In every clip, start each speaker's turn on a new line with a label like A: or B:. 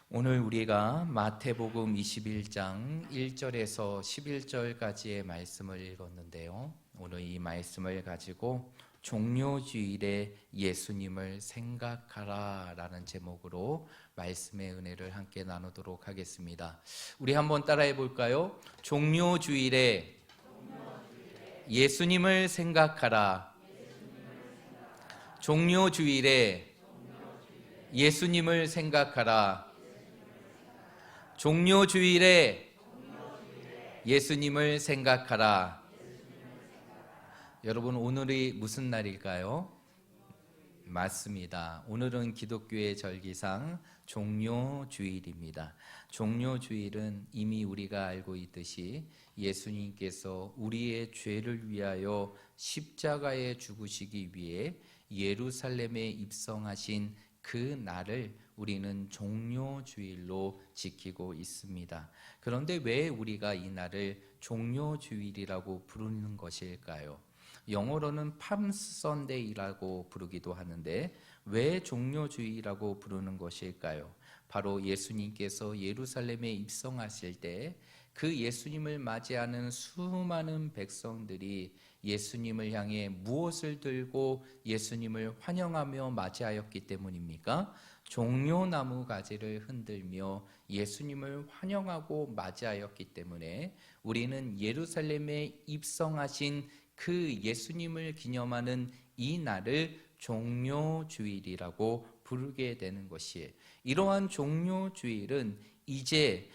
A: 오늘 우리가 마태복음 21장 1절에서 11절까지의 말씀을 읽었는데요. 오늘 이 말씀을 가지고 종료주일에 예수님을 생각하라 라는 제목으로 말씀의 은혜를 함께 나누도록 하겠습니다. 우리 한번 따라해 볼까요? 종료주일에 예수님을 생각하라. 종료주일에 예수님을 생각하라. 종료주일에 예수님을 생각하라. 여러분, 오늘이 무슨 날일까요? 맞습니다. 오늘은 기독교의 절기상 종료주일입니다. 종료주일은 이미 우리가 알고 있듯이 예수님께서 우리의 죄를 위하여 십자가에 죽으시기 위해 예루살렘에 입성하신 그 날을 우리는 종료주일로 지키고 있습니다. 그런데 왜 우리가 이 날을 종료주일이라고 부르는 것일까요? 영어로는 팜스 선데이라고 부르기도 하는데 왜 종료주일이라고 부르는 것일까요? 바로 예수님께서 예루살렘에 입성하실 때 그 예수님을 맞이하는 수많은 백성들이 예수님을 향해 무엇을 들고 예수님을 환영하며 맞이하였기 때문입니까? 종려나무 가지를 흔들며 예수님을 환영하고 맞이하였기 때문에 우리는 예루살렘에 입성하신 그 예수님을 기념하는 이 날을 종료주일이라고 부르게 되는 것이에요. 이러한 종료주일은 이제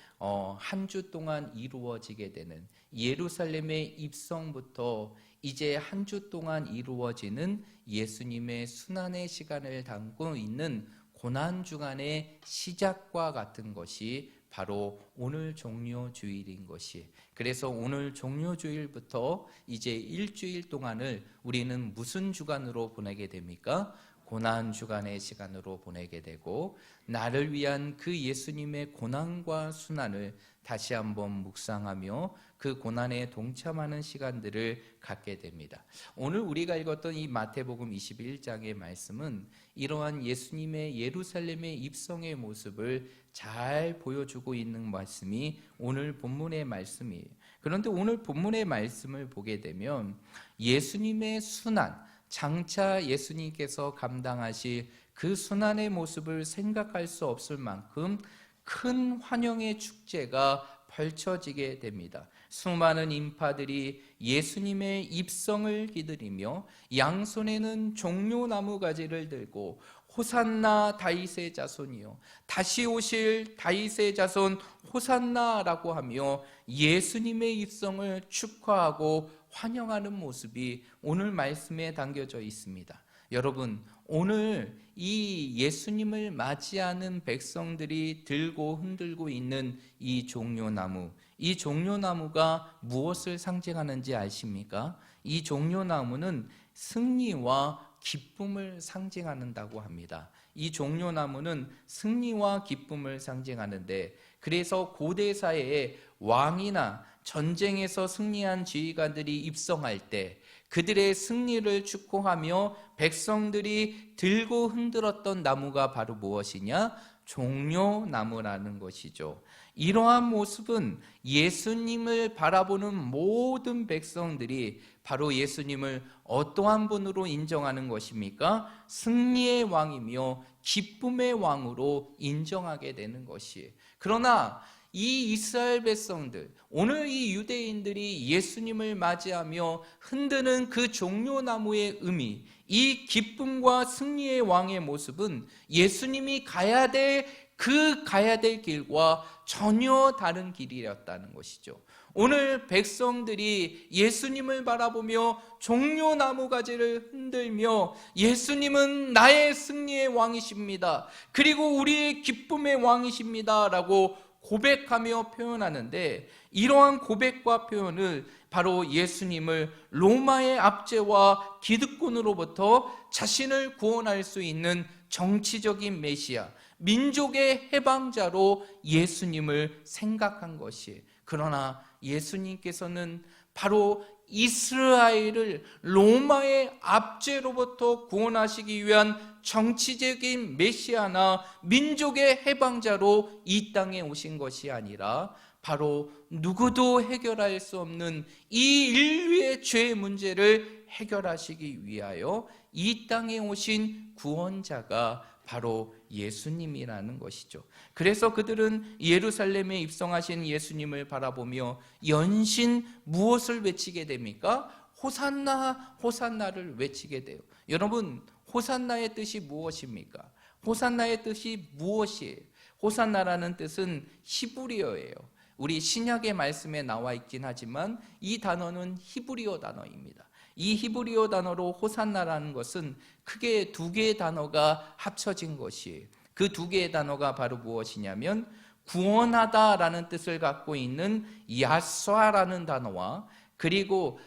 A: 한 주 동안 이루어지게 되는 예루살렘의 입성부터 이제 한 주 동안 이루어지는 예수님의 순환의 시간을 담고 있는 고난주간의 시작과 같은 것이 바로 오늘 종료주일인 것이. 그래서 오늘 종료주일부터 이제 일주일 동안을 우리는 무슨 주간으로 보내게 됩니까? 고난주간의 시간으로 보내게 되고 나를 위한 그 예수님의 고난과 순환을 다시 한번 묵상하며 그 고난에 동참하는 시간들을 갖게 됩니다. 오늘 우리가 읽었던 이 마태복음 21장의 말씀은 이러한 예수님의 예루살렘의 입성의 모습을 잘 보여주고 있는 말씀이 오늘 본문의 말씀이에요. 그런데 오늘 본문의 말씀을 보게 되면 예수님의 순환, 장차 예수님께서 감당하실 그 순환의 모습을 생각할 수 없을 만큼 큰 환영의 축제가 펼쳐지게 됩니다. 수많은 인파들이 예수님의 입성을 기다리며 양손에는 종려나무 가지를 들고 호산나 다윗의 자손이요, 다시 오실 다윗의 자손 호산나라고 하며 예수님의 입성을 축하하고 환영하는 모습이 오늘 말씀에 담겨져 있습니다. 여러분, 오늘 이 예수님을 맞이하는 백성들이 들고 흔들고 있는 이 종려나무, 이 종려나무가 무엇을 상징하는지 아십니까? 이 종려나무는 승리와 기쁨을 상징한다고 합니다. 이 종려나무는 승리와 기쁨을 상징하는데, 그래서 고대 사회에 왕이나 전쟁에서 승리한 지휘관들이 입성할 때 그들의 승리를 축하하며 백성들이 들고 흔들었던 나무가 바로 무엇이냐? 종려나무라는 것이죠. 이러한 모습은 예수님을 바라보는 모든 백성들이 바로 예수님을 어떠한 분으로 인정하는 것입니까? 승리의 왕이며 기쁨의 왕으로 인정하게 되는 것이에요. 그러나 이 이스라엘 백성들, 오늘 이 유대인들이 예수님을 맞이하며 흔드는 그 종려나무의 의미, 이 기쁨과 승리의 왕의 모습은 예수님이 가야 될 길과 전혀 다른 길이었다는 것이죠. 오늘 백성들이 예수님을 바라보며 종려나무 가지를 흔들며 예수님은 나의 승리의 왕이십니다, 그리고 우리의 기쁨의 왕이십니다 라고 고백하며 표현하는데, 이러한 고백과 표현을 바로 예수님을 로마의 압제와 기득권으로부터 자신을 구원할 수 있는 정치적인 메시아, 민족의 해방자로 예수님을 생각한 것이에요. 그러나 예수님께서는 바로 이스라엘을 로마의 압제로부터 구원하시기 위한 정치적인 메시아나 민족의 해방자로 이 땅에 오신 것이 아니라 바로 누구도 해결할 수 없는 이 인류의 죄 문제를 해결하시기 위하여 이 땅에 오신 구원자가 바로 예수님이라는 것이죠. 그래서 그들은 예루살렘에 입성하신 예수님을 바라보며 연신 무엇을 외치게 됩니까? 호산나, 호산나를 외치게 돼요. 여러분, 호산나의 뜻이 무엇입니까? 호산나의 뜻이 무엇이에요? 호산나라는 뜻은 히브리어예요. 우리 신약의 말씀에 나와 있긴 하지만 이 단어는 히브리어 단어입니다. 이 히브리어 단어로 호산나라는 것은 크게 두 개의 단어가 합쳐진 것이에요. 그 두 개의 단어가 바로 무엇이냐면 구원하다라는 뜻을 갖고 있는 야쏴라는 단어와 그리고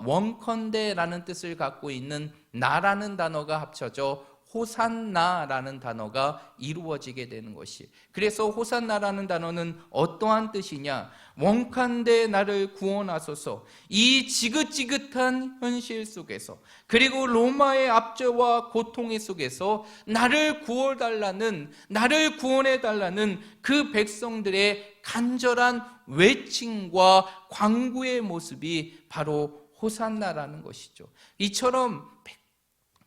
A: 원컨대라는 뜻을 갖고 있는 나라는 단어가 합쳐져 호산나라는 단어가 이루어지게 되는 것이. 그래서 호산나라는 단어는 어떠한 뜻이냐? 원컨대 나를 구원하소서. 이 지긋지긋한 현실 속에서 그리고 로마의 압제와 고통의 속에서 나를 구원해달라는 그 백성들의 간절한 외침과 간구의 모습이 바로 호산나라는 것이죠. 이처럼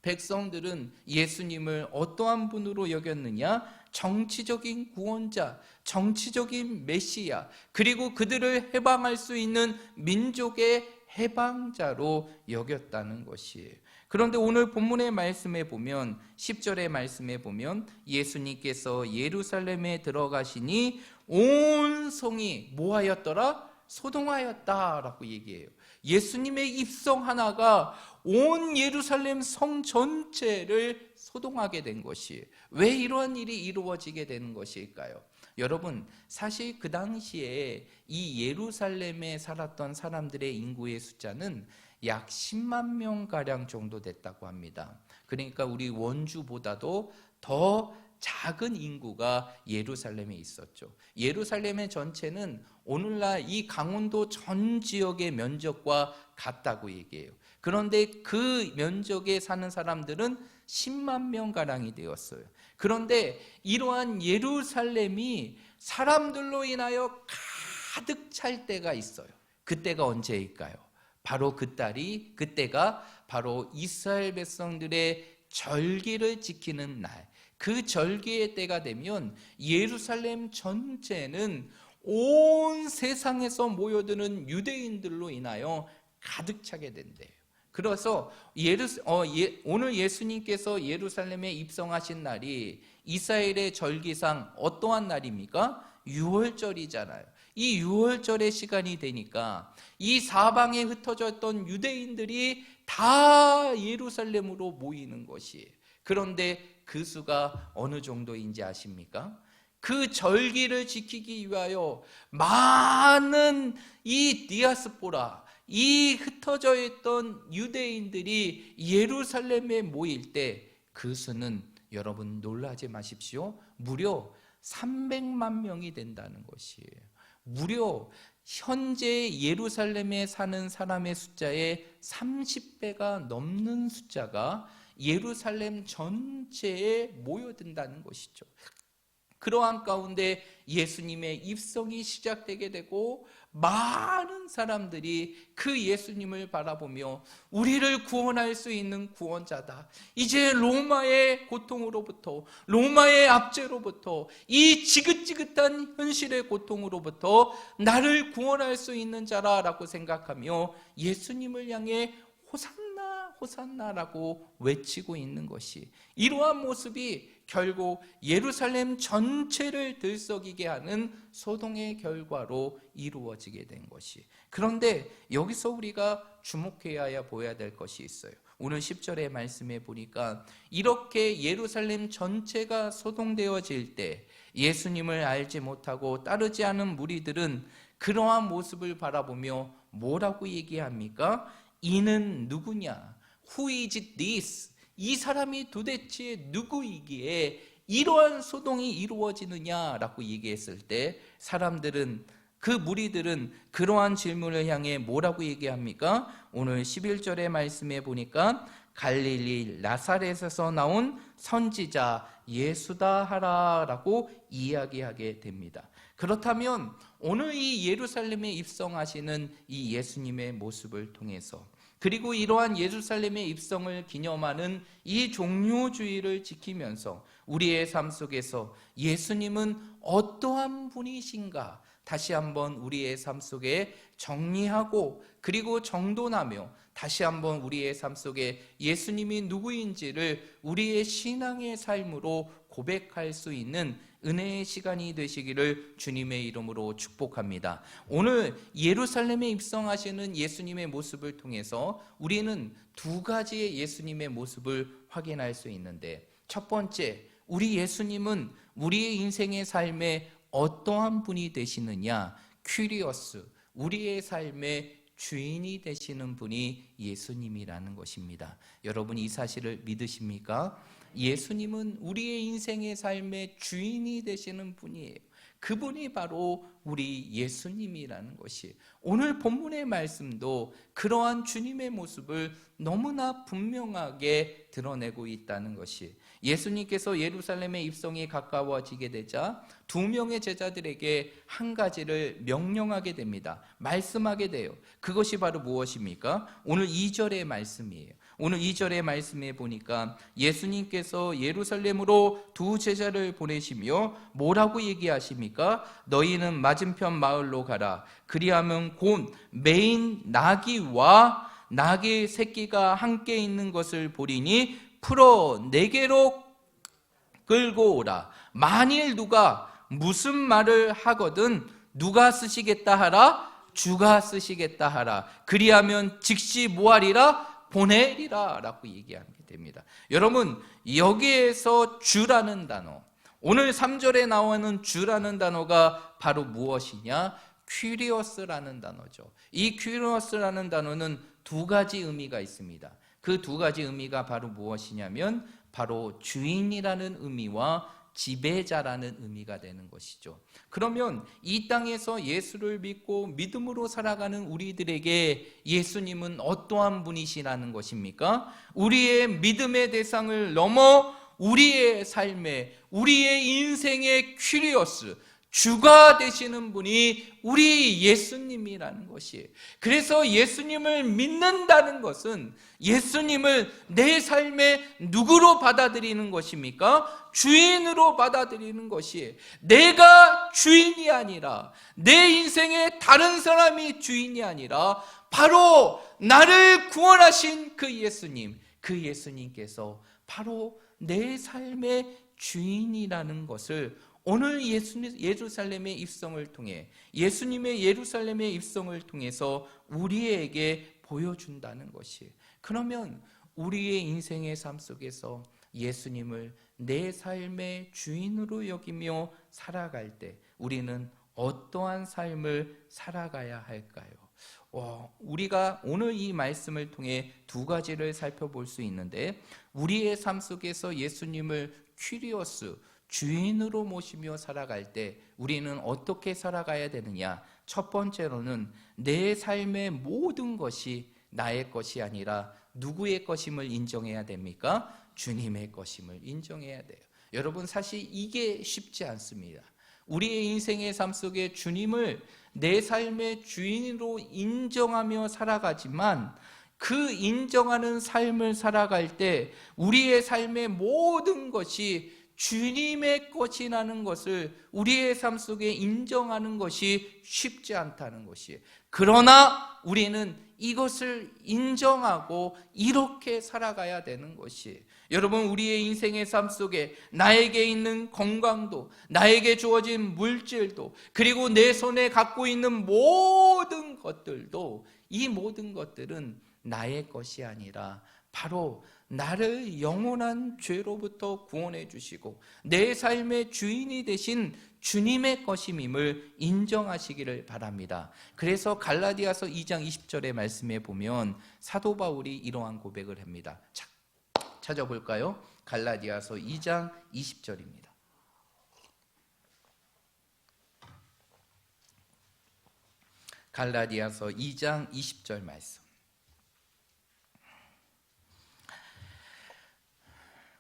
A: 백성들은 예수님을 어떠한 분으로 여겼느냐? 정치적인 구원자, 정치적인 메시아, 그리고 그들을 해방할 수 있는 민족의 해방자로 여겼다는 것이에요. 그런데 오늘 본문의 말씀에 보면 10절의 말씀에 보면 예수님께서 예루살렘에 들어가시니 온 성이 뭐하였더라? 소동하였다라고 얘기해요. 예수님의 입성 하나가 온 예루살렘 성 전체를 소동하게 된 것이에요. 왜 이러한 일이 이루어지게 되는 것일까요? 여러분, 사실 그 당시에 이 예루살렘에 살았던 사람들의 인구의 숫자는 약 10만 명가량 정도 됐다고 합니다. 그러니까 우리 원주보다도 더 작은 인구가 예루살렘에 있었죠. 예루살렘의 전체는 오늘날 이 강원도 전 지역의 면적과 같다고 얘기해요. 그런데 그 면적에 사는 사람들은 10만 명가량이 되었어요. 그런데 이러한 예루살렘이 사람들로 인하여 가득 찰 때가 있어요. 그때가 언제일까요? 바로 그때가 바로 이스라엘 백성들의 절기를 지키는 날, 그 절기의 때가 되면 예루살렘 전체는 온 세상에서 모여드는 유대인들로 인하여 가득 차게 된대요. 그래서 오늘 예수님께서 예루살렘에 입성하신 날이 이스라엘의 절기상 어떠한 날입니까? 유월절이잖아요. 이 유월절의 시간이 되니까 이 사방에 흩어져 있던 유대인들이 다 예루살렘으로 모이는 것이에요. 그런데 그 수가 어느 정도인지 아십니까? 그 절기를 지키기 위하여 많은 이 디아스포라, 이 흩어져 있던 유대인들이 예루살렘에 모일 때 그 수는 여러분 놀라지 마십시오. 무려 300만 명이 된다는 것이에요. 무려 현재 예루살렘에 사는 사람의 숫자의 30배가 넘는 숫자가 예루살렘 전체에 모여든다는 것이죠. 그러한 가운데 예수님의 입성이 시작되게 되고 많은 사람들이 그 예수님을 바라보며 우리를 구원할 수 있는 구원자다. 이제 로마의 고통으로부터, 로마의 압제로부터, 이 지긋지긋한 현실의 고통으로부터 나를 구원할 수 있는 자라라고 생각하며 예수님을 향해 호산나 호산나라고 외치고 있는 것이, 이러한 모습이 결국 예루살렘 전체를 들썩이게 하는 소동의 결과로 이루어지게 된 것이. 그런데 여기서 우리가 주목해야 보여야 될 것이 있어요. 오늘 10절의 말씀에 보니까 이렇게 예루살렘 전체가 소동되어질 때 예수님을 알지 못하고 따르지 않은 무리들은 그러한 모습을 바라보며 뭐라고 얘기합니까? 이는 누구냐? Who is this? 이 사람이 도대체 누구이기에 이러한 소동이 이루어지느냐라고 얘기했을 때 사람들은 그 무리들은 그러한 질문을 향해 뭐라고 얘기합니까? 오늘 11절의 말씀에 보니까 갈릴리 나사렛에서 나온 선지자 예수다 하라라고 이야기하게 됩니다. 그렇다면 오늘 이 예루살렘에 입성하시는 이 예수님의 모습을 통해서, 그리고 이러한 예루살렘의 입성을 기념하는 이 종료주의를 지키면서 우리의 삶 속에서 예수님은 어떠한 분이신가 다시 한번 우리의 삶 속에 정리하고, 그리고 정돈하며 다시 한번 우리의 삶 속에 예수님이 누구인지를 우리의 신앙의 삶으로 고백할 수 있는 은혜의 시간이 되시기를 주님의 이름으로 축복합니다. 오늘 예루살렘에 입성하시는 예수님의 모습을 통해서 우리는 두 가지의 예수님의 모습을 확인할 수 있는데, 첫 번째, 우리 예수님은 우리의 인생의 삶에 어떠한 분이 되시느냐? 퀴리어스, 우리의 삶의 주인이 되시는 분이 예수님이라는 것입니다. 여러분, 이 사실을 믿으십니까? 예수님은 우리의 인생의 삶의 주인이 되시는 분이에요. 그분이 바로 우리 예수님이라는 것이, 오늘 본문의 말씀도 그러한 주님의 모습을 너무나 분명하게 드러내고 있다는 것이, 예수님께서 예루살렘의 입성이 가까워지게 되자 두 명의 제자들에게 한 가지를 명령하게 됩니다. 말씀하게 돼요. 그것이 바로 무엇입니까? 오늘 2절의 말씀이에요. 오늘 2절의 말씀에 보니까 예수님께서 예루살렘으로 두 제자를 보내시며 뭐라고 얘기하십니까? 너희는 맞은편 마을로 가라. 그리하면 곧 매인 나귀와 나귀 새끼가 함께 있는 것을 보리니 풀어 내게로 끌고 오라. 만일 누가 무슨 말을 하거든 누가 쓰시겠다 하라? 주가 쓰시겠다 하라. 그리하면 즉시 뭐하리라? 보내리라 라고 얘기하게 됩니다. 여러분, 여기에서 주라는 단어, 오늘 3절에 나오는 주라는 단어가 바로 무엇이냐? 퀴리어스라는 단어죠. 이 퀴리어스라는 단어는 두 가지 의미가 있습니다. 그 두 가지 의미가 바로 무엇이냐면 바로 주인이라는 의미와 지배자라는 의미가 되는 것이죠. 그러면 이 땅에서 예수를 믿고 믿음으로 살아가는 우리들에게 예수님은 어떠한 분이시라는 것입니까? 우리의 믿음의 대상을 넘어 우리의 삶에, 우리의 인생의 퀴리어스, 주가 되시는 분이 우리 예수님이라는 것이에요. 그래서 예수님을 믿는다는 것은 예수님을 내 삶의 누구로 받아들이는 것입니까? 주인으로 받아들이는 것이에요. 내가 주인이 아니라, 내 인생의 다른 사람이 주인이 아니라 바로 나를 구원하신 그 예수님, 그 예수님께서 바로 내 삶의 주인이라는 것을 오늘 예루살렘의 입성을 통해, 예수님의 예루살렘의 입성을 통해서 우리에게 보여준다는 것이에요. 그러면 우리의 인생의 삶 속에서 예수님을 내 삶의 주인으로 여기며 살아갈 때 우리는 어떠한 삶을 살아가야 할까요? 우리가 오늘 이 말씀을 통해 두 가지를 살펴볼 수 있는데, 우리의 삶 속에서 예수님을 퀴리어스, 주인으로 모시며 살아갈 때 우리는 어떻게 살아가야 되느냐? 첫 번째로는 내 삶의 모든 것이 나의 것이 아니라 누구의 것임을 인정해야 됩니까? 주님의 것임을 인정해야 돼요. 여러분, 사실 이게 쉽지 않습니다. 우리의 인생의 삶 속에 주님을 내 삶의 주인으로 인정하며 살아가지만, 그 인정하는 삶을 살아갈 때 우리의 삶의 모든 것이 주님의 것이라는 것을 우리의 삶 속에 인정하는 것이 쉽지 않다는 것이에요. 그러나 우리는 이것을 인정하고 이렇게 살아가야 되는 것이에요. 여러분, 우리의 인생의 삶 속에 나에게 있는 건강도, 나에게 주어진 물질도, 그리고 내 손에 갖고 있는 모든 것들도, 이 모든 것들은 나의 것이 아니라 바로 나를 영원한 죄로부터 구원해 주시고 내 삶의 주인이 되신 주님의 것임을 인정하시기를 바랍니다. 그래서 갈라디아서 2장 20절의 말씀에 보면 사도 바울이 이러한 고백을 합니다. 찾아볼까요? 갈라디아서 2장 20절입니다. 갈라디아서 2장 20절 말씀.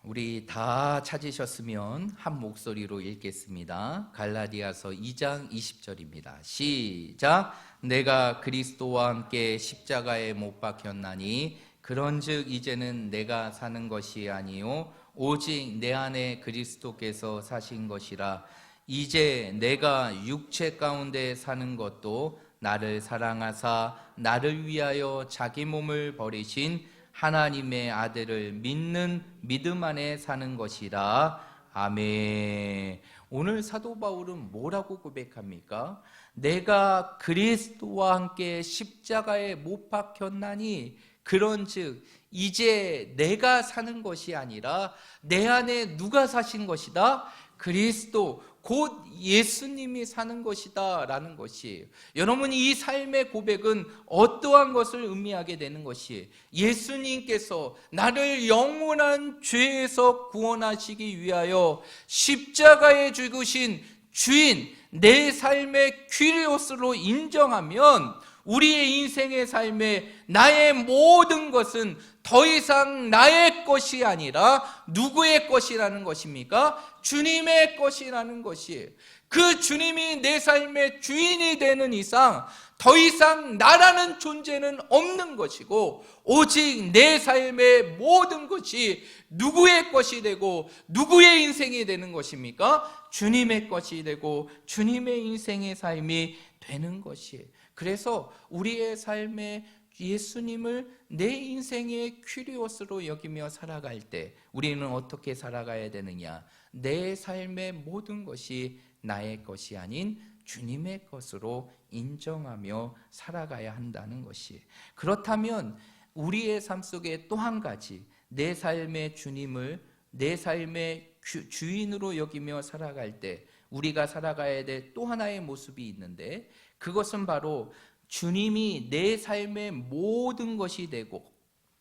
A: 우리 다 찾으셨으면 한 목소리로 읽겠습니다. 갈라디아서 2장 20절입니다. 시작. 내가 그리스도와 함께 십자가에 못 박혔나니 그런즉 이제는 내가 사는 것이 아니요 오직 내 안에 그리스도께서 사신 것이라. 이제 내가 육체 가운데 사는 것도 나를 사랑하사 나를 위하여 자기 몸을 버리신 하나님의 아들을 믿는 믿음 안에 사는 것이라. 아멘. 오늘 사도 바울은 뭐라고 고백합니까? 내가 그리스도와 함께 십자가에 못 박혔나니 그런즉 이제 내가 사는 것이 아니라 내 안에 누가 사신 것이다? 그리스도, 곧 예수님이 사는 것이다 라는 것이에요. 여러분, 이 삶의 고백은 어떠한 것을 의미하게 되는 것이에요? 예수님께서 나를 영원한 죄에서 구원하시기 위하여 십자가에 죽으신 주인, 내 삶의 퀴리오스로 인정하면 우리의 인생의 삶에 나의 모든 것은 더 이상 나의 것이 아니라 누구의 것이라는 것입니까? 주님의 것이라는 것이에요. 그 주님이 내 삶의 주인이 되는 이상 더 이상 나라는 존재는 없는 것이고, 오직 내 삶의 모든 것이 누구의 것이 되고 누구의 인생이 되는 것입니까? 주님의 것이 되고 주님의 인생의 삶이 되는 것이에요. 그래서 우리의 삶에 예수님을 내 인생의 퀴리오스로 여기며 살아갈 때 우리는 어떻게 살아가야 되느냐? 내 삶의 모든 것이 나의 것이 아닌 주님의 것으로 인정하며 살아가야 한다는 것이. 그렇다면 우리의 삶 속에 또 한 가지, 내 삶의 주님을 내 삶의 주인으로 여기며 살아갈 때 우리가 살아가야 될 또 하나의 모습이 있는데, 그것은 바로 주님이 내 삶의 모든 것이 되고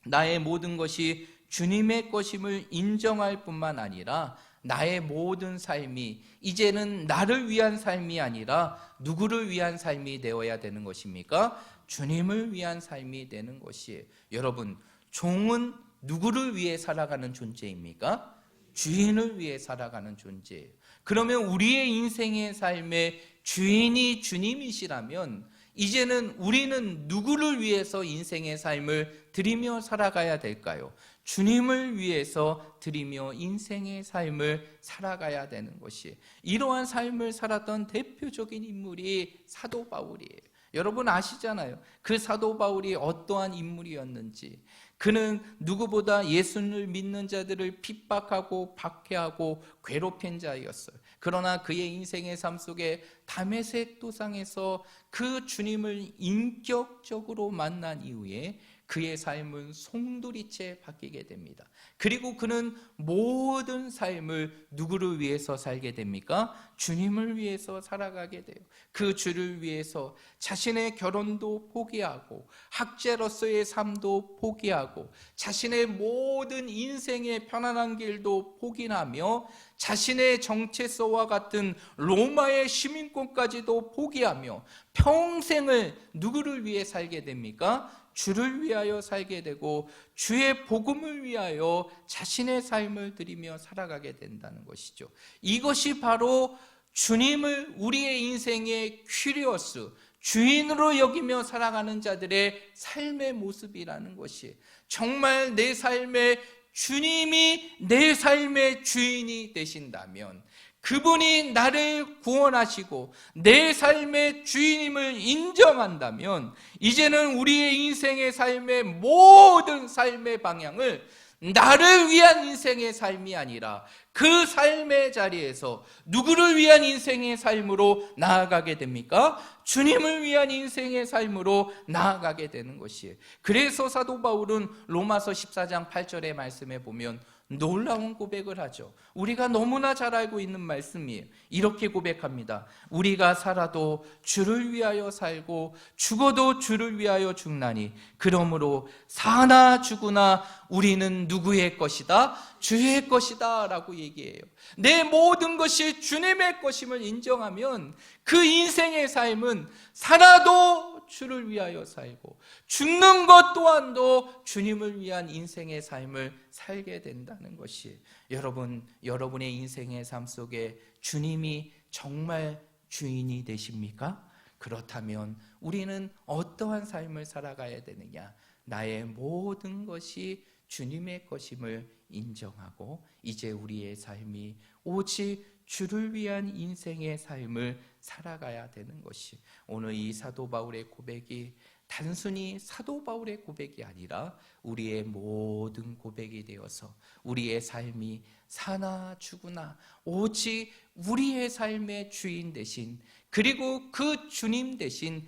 A: 나의 모든 것이 주님의 것임을 인정할 뿐만 아니라 나의 모든 삶이 이제는 나를 위한 삶이 아니라 누구를 위한 삶이 되어야 되는 것입니까? 주님을 위한 삶이 되는 것이에요. 여러분, 종은 누구를 위해 살아가는 존재입니까? 주인을 위해 살아가는 존재예요. 그러면 우리의 인생의 삶의 주인이 주님이시라면 이제는 우리는 누구를 위해서 인생의 삶을 드리며 살아가야 될까요? 주님을 위해서 드리며 인생의 삶을 살아가야 되는 것이. 이러한 삶을 살았던 대표적인 인물이 사도 바울이에요. 여러분 아시잖아요. 그 사도 바울이 어떠한 인물이었는지. 그는 누구보다 예수를 믿는 자들을 핍박하고 박해하고 괴롭힌 자였어요. 그러나 그의 인생의 삶 속에 다메섹 도상에서 그 주님을 인격적으로 만난 이후에 그의 삶은 송두리째 바뀌게 됩니다. 그리고 그는 모든 삶을 누구를 위해서 살게 됩니까? 주님을 위해서 살아가게 돼요. 그 주를 위해서 자신의 결혼도 포기하고 학자로서의 삶도 포기하고 자신의 모든 인생의 편안한 길도 포기하며 자신의 정체성과 같은 로마의 시민권까지도 포기하며 평생을 누구를 위해 살게 됩니까? 주를 위하여 살게 되고 주의 복음을 위하여 자신의 삶을 드리며 살아가게 된다는 것이죠. 이것이 바로 주님을 우리의 인생의 퀴리오스, 주인으로 여기며 살아가는 자들의 삶의 모습이라는 것이. 정말 내 삶의 주님이 내 삶의 주인이 되신다면, 그분이 나를 구원하시고 내 삶의 주인임을 인정한다면 이제는 우리의 인생의 삶의 모든 삶의 방향을 나를 위한 인생의 삶이 아니라 그 삶의 자리에서 누구를 위한 인생의 삶으로 나아가게 됩니까? 주님을 위한 인생의 삶으로 나아가게 되는 것이에요. 그래서 사도 바울은 로마서 14장 8절의 말씀에 보면 놀라운 고백을 하죠. 우리가 너무나 잘 알고 있는 말씀이에요. 이렇게 고백합니다. 우리가 살아도 주를 위하여 살고 죽어도 주를 위하여 죽나니 그러므로 사나 죽으나 우리는 누구의 것이다? 주의 것이다 라고 얘기해요. 내 모든 것이 주님의 것임을 인정하면 그 인생의 삶은 살아도 주를 위하여 살고 죽는 것 또한도 주님을 위한 인생의 삶을 살게 된다는 것이, 여러분의 인생의 삶 속에 주님이 정말 주인이 되십니까? 그렇다면 우리는 어떠한 삶을 살아가야 되느냐? 나의 모든 것이 주님의 것임을 인정하고 이제 우리의 삶이 오직 주를 위한 인생의 삶을 살아가야 되는 것이, 오늘 이 사도 바울의 고백이 단순히 사도 바울의 고백이 아니라 우리의 모든 고백이 되어서 우리의 삶이 사나 죽으나 오직 우리의 삶의 주인 되신, 그리고 그 주님 되신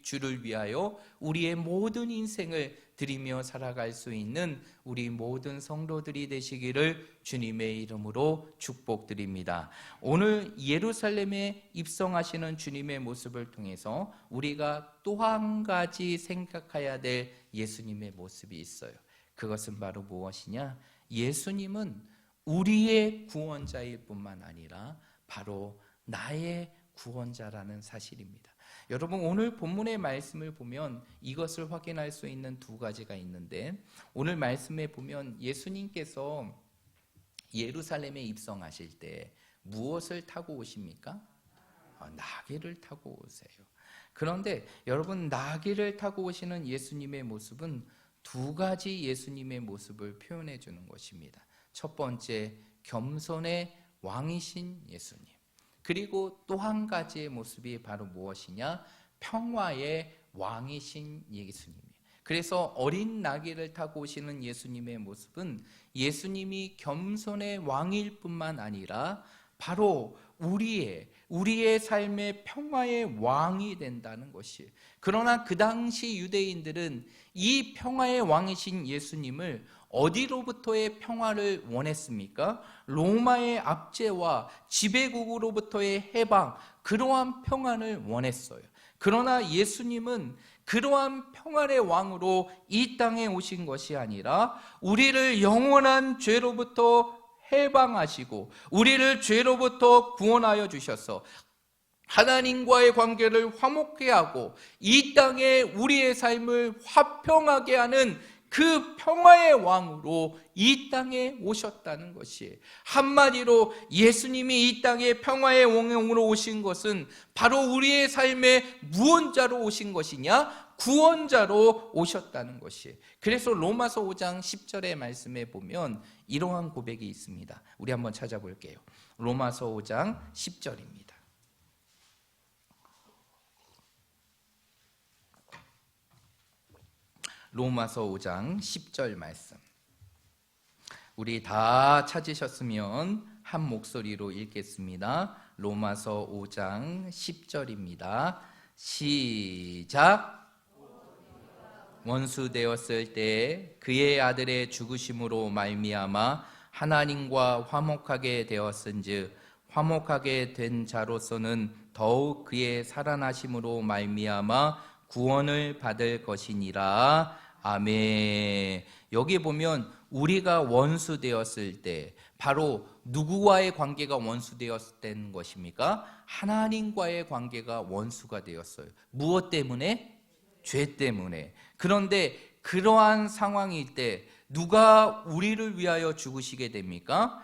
A: 주를 위하여 우리의 모든 인생을 드리며 살아갈 수 있는 우리 모든 성도들이 되시기를 주님의 이름으로 축복드립니다. 오늘 예루살렘에 입성하시는 주님의 모습을 통해서 우리가 또 한 가지 생각해야 될 예수님의 모습이 있어요. 그것은 바로 무엇이냐? 예수님은 우리의 구원자일 뿐만 아니라 바로 나의 구원자라는 사실입니다. 여러분, 오늘 본문의 말씀을 보면 이것을 확인할 수 있는 두 가지가 있는데, 오늘 말씀에 보면 예수님께서 예루살렘에 입성하실 때 무엇을 타고 오십니까? 나귀를 타고 오세요. 그런데 여러분, 나귀를 타고 오시는 예수님의 모습은 두 가지 예수님의 모습을 표현해 주는 것입니다. 첫 번째, 겸손의 왕이신 예수님. 그리고 또 한 가지의 모습이 바로 무엇이냐? 평화의 왕이신 예수님이에요. 그래서 어린 나귀를 타고 오시는 예수님의 모습은 예수님이 겸손의 왕일 뿐만 아니라 바로 우리의 삶의 평화의 왕이 된다는 것이. 그러나 그 당시 유대인들은 이 평화의 왕이신 예수님을 어디로부터의 평화를 원했습니까? 로마의 압제와 지배국으로부터의 해방, 그러한 평화를 원했어요. 그러나 예수님은 그러한 평화의 왕으로 이 땅에 오신 것이 아니라 우리를 영원한 죄로부터 해방하시고 우리를 죄로부터 구원하여 주셔서 하나님과의 관계를 화목케 하고 이 땅에 우리의 삶을 화평하게 하는 그 평화의 왕으로 이 땅에 오셨다는 것이에요. 한마디로 예수님이 이 땅에 평화의 왕으로 오신 것은 바로 우리의 삶의 무언자로 오신 것이냐? 구원자로 오셨다는 것이에요. 그래서 로마서 5장 10절의 말씀에 보면 이러한 고백이 있습니다. 우리 한번 찾아볼게요. 로마서 5장 10절입니다. 로마서 5장 10절 말씀. 우리 다 찾으셨으면 한 목소리로 읽겠습니다. 로마서 5장 10절입니다. 시작. 원수 되었을 때 그의 아들의 죽으심으로 말미암아 하나님과 화목하게 되었은즉 화목하게 된 자로서는 더욱 그의 살아나심으로 말미암아 구원을 받을 것이니라. 아멘. 여기 보면 우리가 원수 되었을 때 바로 누구와의 관계가 원수 되었던 것입니까? 하나님과의 관계가 원수가 되었어요. 무엇 때문에? 죄 때문에. 그런데 그러한 상황일 때 누가 우리를 위하여 죽으시게 됩니까?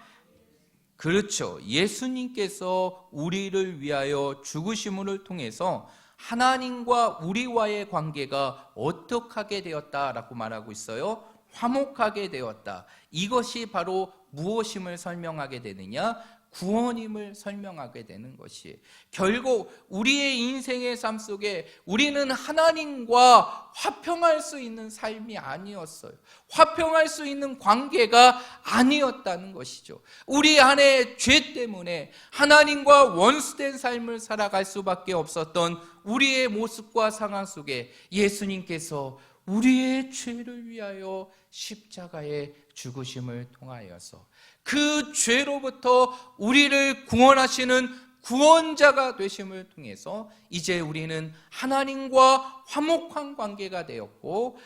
A: 그렇죠. 예수님께서 우리를 위하여 죽으심을 통해서 하나님과 우리와의 관계가 어떻게 되었다라고 말하고 있어요? 화목하게 되었다. 이것이 바로 무엇임을 설명하게 되느냐? 구원임을 설명하게 되는 것이. 결국 우리의 인생의 삶 속에 우리는 하나님과 화평할 수 있는 삶이 아니었어요. 화평할 수 있는 관계가 아니었다는 것이죠. 우리 안에 죄 때문에 하나님과 원수된 삶을 살아갈 수밖에 없었던 우리의 모습과 상황 속에 예수님께서 우리의 죄를 위하여 십자가에 죽으심을 통하여서 그 죄로부터 우리를 구원하시는 구원자가 되심을 통해서 이제 우리는 하나님과 화목한 관계가 되었고,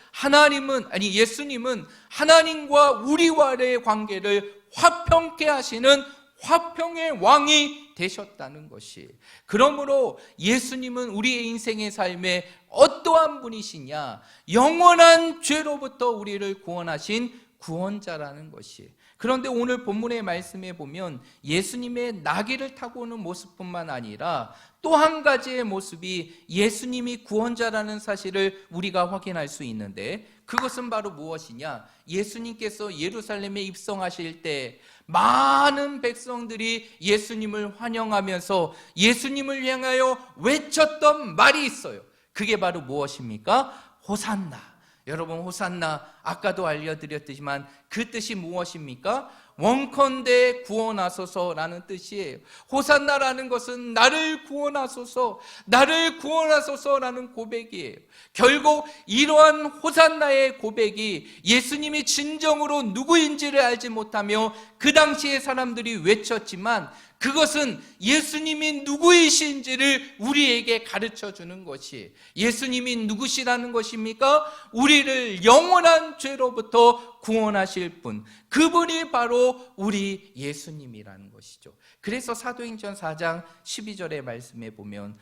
A: 예수님은 하나님과 우리와의 관계를 화평케 하시는 화평의 왕이 되셨다는 것이, 그러므로 예수님은 우리의 인생의 삶에 어떠한 분이시냐? 영원한 죄로부터 우리를 구원하신 구원자라는 것이. 그런데 오늘 본문의 말씀에 보면 예수님의 나귀를 타고 오는 모습뿐만 아니라 또 한 가지의 모습이 예수님이 구원자라는 사실을 우리가 확인할 수 있는데, 그것은 바로 무엇이냐? 예수님께서 예루살렘에 입성하실 때 많은 백성들이 예수님을 환영하면서 예수님을 향하여 외쳤던 말이 있어요. 그게 바로 무엇입니까? 호산나. 여러분, 호산나 아까도 알려드렸지만 그 뜻이 무엇입니까? 원컨대 구원하소서라는 뜻이에요. 호산나라는 것은 나를 구원하소서, 나를 구원하소서라는 고백이에요. 결국 이러한 호산나의 고백이 예수님이 진정으로 누구인지를 알지 못하며 그 당시의 사람들이 외쳤지만, 그것은 예수님이 누구이신지를 우리에게 가르쳐 주는 것이, 예수님이 누구시라는 것입니까? 우리를 영원한 죄로부터 구원하실 분, 그분이 바로 우리 예수님이라는 것이죠. 그래서 사도행전 4장 12절의 말씀에 보면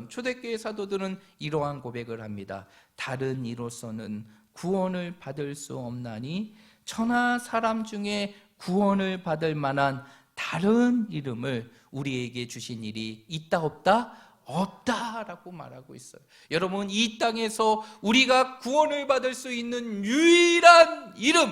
A: 초대교회 사도들은 이러한 고백을 합니다. 다른 이로서는 구원을 받을 수 없나니 천하 사람 중에 구원을 받을 만한 다른 이름을 우리에게 주신 일이 있다 없다? 없다라고 말하고 있어요. 여러분, 이 땅에서 우리가 구원을 받을 수 있는 유일한 이름,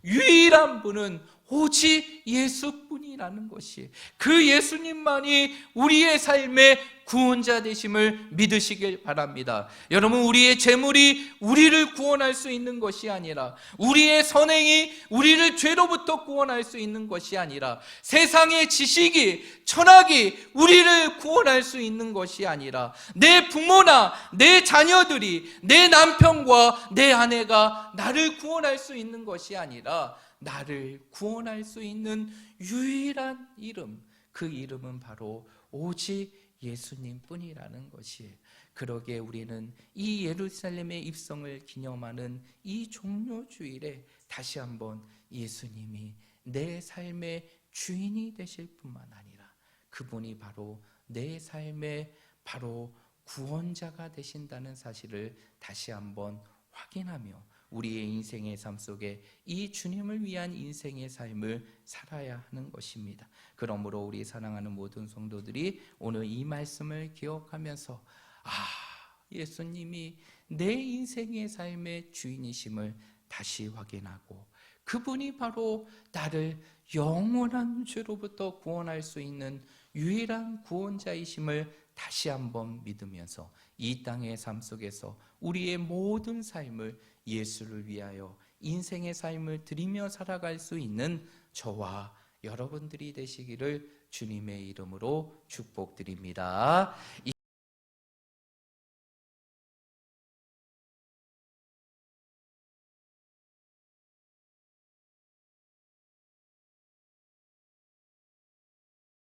A: 유일한 분은 오직 예수뿐이라는 것이, 그 예수님만이 우리의 삶의 구원자 되심을 믿으시길 바랍니다. 여러분, 우리의 재물이 우리를 구원할 수 있는 것이 아니라, 우리의 선행이 우리를 죄로부터 구원할 수 있는 것이 아니라, 세상의 지식이, 철학이 우리를 구원할 수 있는 것이 아니라, 내 부모나 내 자녀들이, 내 남편과 내 아내가 나를 구원할 수 있는 것이 아니라, 나를 구원할 수 있는 유일한 이름, 그 이름은 바로 오직 예수님뿐이라는 것이. 그러기에 우리는 이 예루살렘의 입성을 기념하는 이 종료주일에 다시 한번 예수님이 내 삶의 주인이 되실 뿐만 아니라 그분이 바로 내 삶의 바로 구원자가 되신다는 사실을 다시 한번 확인하며 우리의 인생의 삶 속에 이 주님을 위한 인생의 삶을 살아야 하는 것입니다. 그러므로 우리 사랑하는 모든 성도들이 오늘 이 말씀을 기억하면서, 예수님이 내 인생의 삶의 주인이심을 다시 확인하고, 그분이 바로 나를 영원한 죄로부터 구원할 수 있는 유일한 구원자이심을 다시 한번 믿으면서 이 땅의 삶 속에서 우리의 모든 삶을 예수를 위하여 인생의 삶을 드리며 살아갈 수 있는 저와 여러분들이 되시기를 주님의 이름으로 축복드립니다.